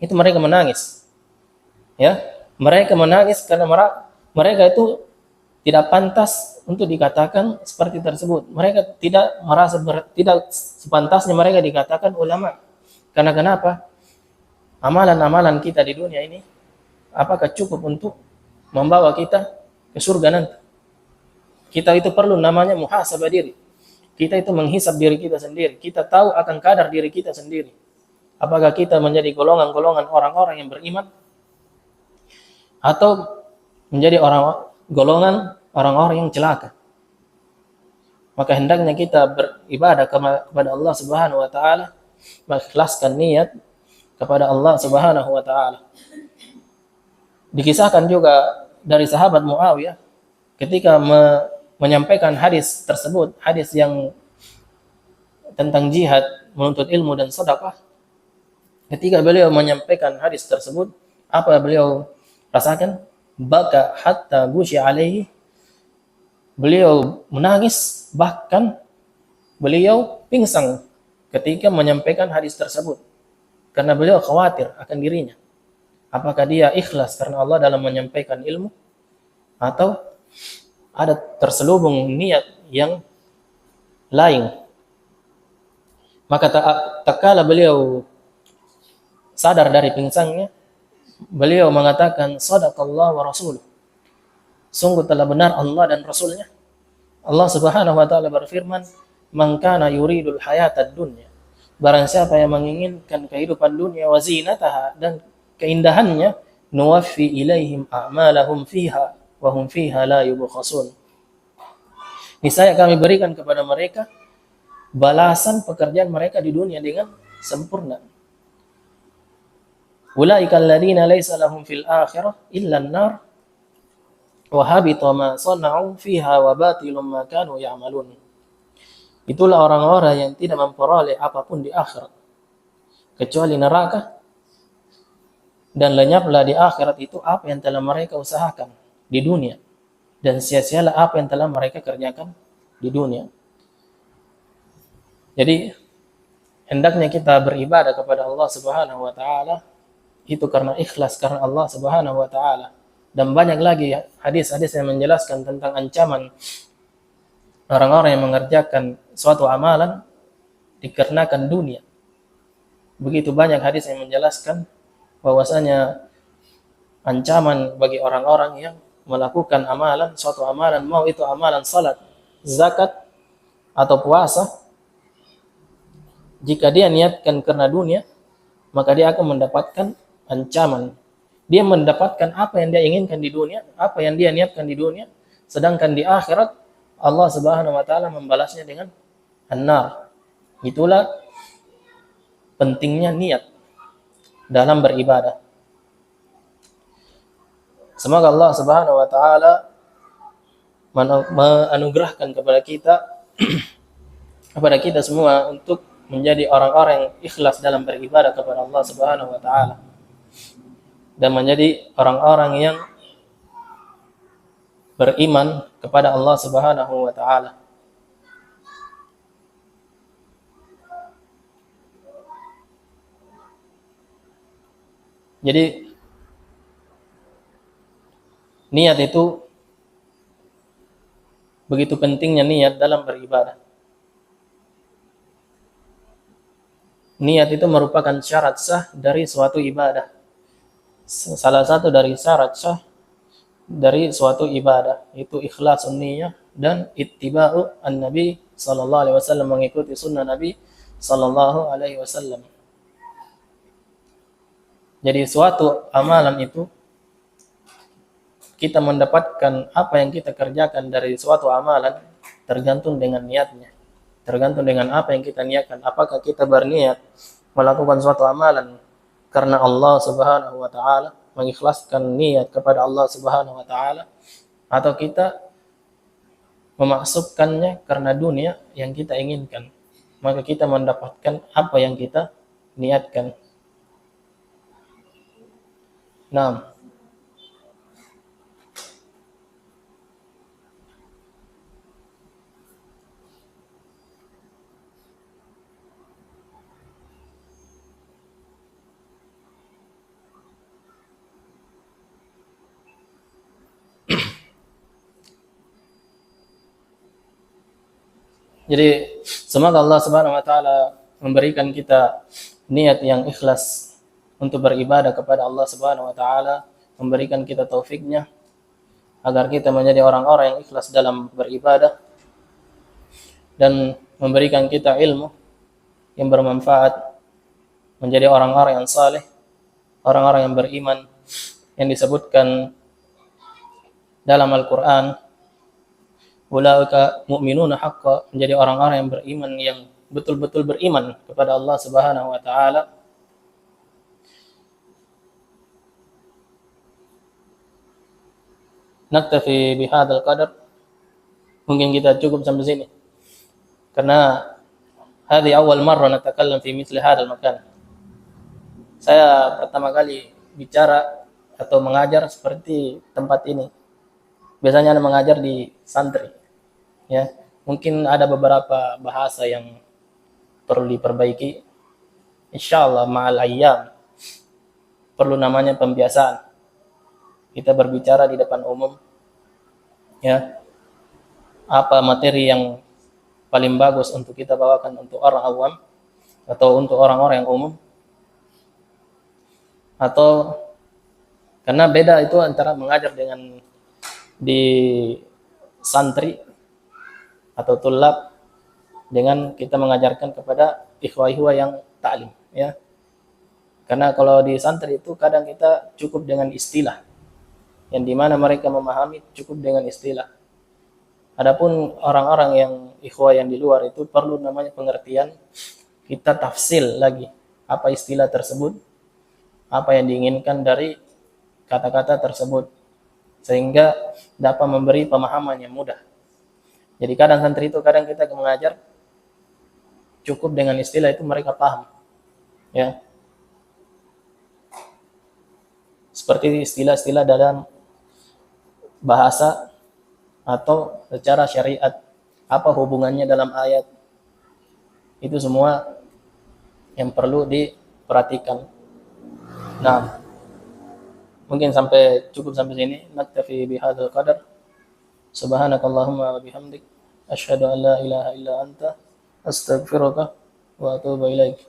itu mereka menangis. Ya, mereka menangis karena mereka itu tidak pantas untuk dikatakan seperti tersebut. Mereka tidak merasa tidak sepantasnya mereka dikatakan ulama. Karena kenapa? Amalan-amalan kita di dunia ini apakah cukup untuk membawa kita ke surga nanti? Kita itu perlu namanya muhasabah diri. Kita itu menghisab diri kita sendiri. Kita tahu akan kadar diri kita sendiri. Apakah kita menjadi golongan-golongan orang-orang yang beriman atau menjadi golongan orang-orang yang celaka? Maka hendaknya kita beribadah kepada Allah Subhanahu wa taala, mengikhlaskan niat kepada Allah Subhanahu wa taala. Dikisahkan juga dari sahabat Muawiyah ketika menyampaikan hadis tersebut, hadis yang tentang jihad, menuntut ilmu dan sedekah. Ketika beliau menyampaikan hadis tersebut, apa beliau rasakan? Baka hatta gusya alaihi. Beliau menangis, bahkan beliau pingsan ketika menyampaikan hadis tersebut. Karena beliau khawatir akan dirinya. Apakah dia ikhlas karena Allah dalam menyampaikan ilmu? Atau ada terselubung niat yang lain? Maka tak kala beliau sadar dari pingsannya, beliau mengatakan, sadaqallah wa rasuluh. Sungguh telah benar Allah dan Rasulnya. Allah Subhanahu wa taala berfirman, man kana yuridul hayatad dunya. Barang siapa yang menginginkan kehidupan dunia wa zinataha, dan keindahannya, nuwaffi ilaihim a'malahum fiha wa hum fiha la yubkhasun. Niscaya kami berikan kepada mereka balasan pekerjaan mereka di dunia dengan sempurna. Ulaika alladziina laisa lahum fil akhirah illa an-nar wa habita ma sana'u fiha wa batilun ma kanu ya'malun. Itulah orang-orang yang tidak memperoleh apapun di akhirat kecuali neraka, dan lenyaplah di akhirat itu apa yang telah mereka usahakan di dunia, dan sia-sialah apa yang telah mereka kerjakan di dunia. Jadi hendaknya kita beribadah kepada Allah Subhanahu wa taala itu karena ikhlas karena Allah Subhanahu wa taala. Dan banyak lagi hadis-hadis yang menjelaskan tentang ancaman orang-orang yang mengerjakan suatu amalan dikarenakan dunia. Begitu banyak hadis yang menjelaskan bahwasanya ancaman bagi orang-orang yang melakukan amalan, suatu amalan, mau itu amalan salat, zakat, atau puasa, jika dia niatkan karena dunia, maka dia akan mendapatkan ancaman. Dia mendapatkan apa yang dia inginkan di dunia, apa yang dia niatkan di dunia, sedangkan di akhirat Allah Subhanahu wa taala membalasnya dengan an-nar. Itulah pentingnya niat dalam beribadah. Semoga Allah Subhanahu wa taala menganugerahkan kepada kita semua untuk menjadi orang-orang yang ikhlas dalam beribadah kepada Allah Subhanahu wa taala, dan menjadi orang-orang yang beriman kepada Allah Subhanahu wa taala. Jadi niat itu begitu pentingnya niat dalam beribadah. Niat itu merupakan syarat sah dari suatu ibadah. Salah satu dari syarat sah dari suatu ibadah itu ikhlasun niyah dan ittiba'u an-nabi sallallahu alaihi wasallam, mengikuti sunnah Nabi sallallahu alaihi wasallam. Jadi suatu amalan itu kita mendapatkan apa yang kita kerjakan dari suatu amalan tergantung dengan niatnya. Tergantung dengan apa yang kita niatkan. Apakah kita berniat melakukan suatu amalan karena Allah Subhanahu wa taala, mengikhlaskan niat kepada Allah Subhanahu wa taala, atau kita memasukkannya karena dunia yang kita inginkan. Maka kita mendapatkan apa yang kita niatkan. Nah, jadi semoga Allah Subhanahu wa taala memberikan kita niat yang ikhlas untuk beribadah kepada Allah Subhanahu wa taala, memberikan kita taufiknya agar kita menjadi orang-orang yang ikhlas dalam beribadah, dan memberikan kita ilmu yang bermanfaat, menjadi orang-orang yang saleh, orang-orang yang beriman yang disebutkan dalam Al-Qur'an, ulaika mu'minuna haqqan, menjadi orang-orang yang beriman, yang betul-betul beriman kepada Allah Subhanahu wa taala. Naktafi bihadzal qadar. Mungkin kita cukup sampai sini. Karena hadhi awal marrah natakallam fi mithli hadzal makan. Saya pertama kali bicara atau mengajar seperti tempat ini. Biasanya Anda mengajar di santri. Ya, mungkin ada beberapa bahasa yang perlu diperbaiki. Insyaallah ma'al ayyam. Perlu namanya pembiasaan. Kita berbicara di depan umum. Ya. Apa materi yang paling bagus untuk kita bawakan untuk orang awam atau untuk orang-orang yang umum? Atau karena beda itu antara mengajar dengan di santri atau tulab dengan kita mengajarkan kepada ikhwah-ikhwah yang ta'lim, ya. Karena kalau di santri itu kadang kita cukup dengan istilah yang dimana mereka memahami cukup dengan istilah. Adapun orang-orang yang ikhwah yang di luar itu perlu namanya pengertian, kita tafsil lagi apa istilah tersebut, apa yang diinginkan dari kata-kata tersebut, sehingga dapat memberi pemahaman yang mudah. Jadi kadang santri itu kadang kita mengajar cukup dengan istilah itu mereka paham. Ya. Seperti istilah-istilah dalam bahasa atau secara syariat, apa hubungannya dalam ayat, itu semua yang perlu diperhatikan. Nah, mungkin cukup sampai sini. Naktafi bihadzal qadar. Subhanakallahumma wa bihamdik asyhadu an la ilaha illa anta astaghfiruka wa atubu ilaik.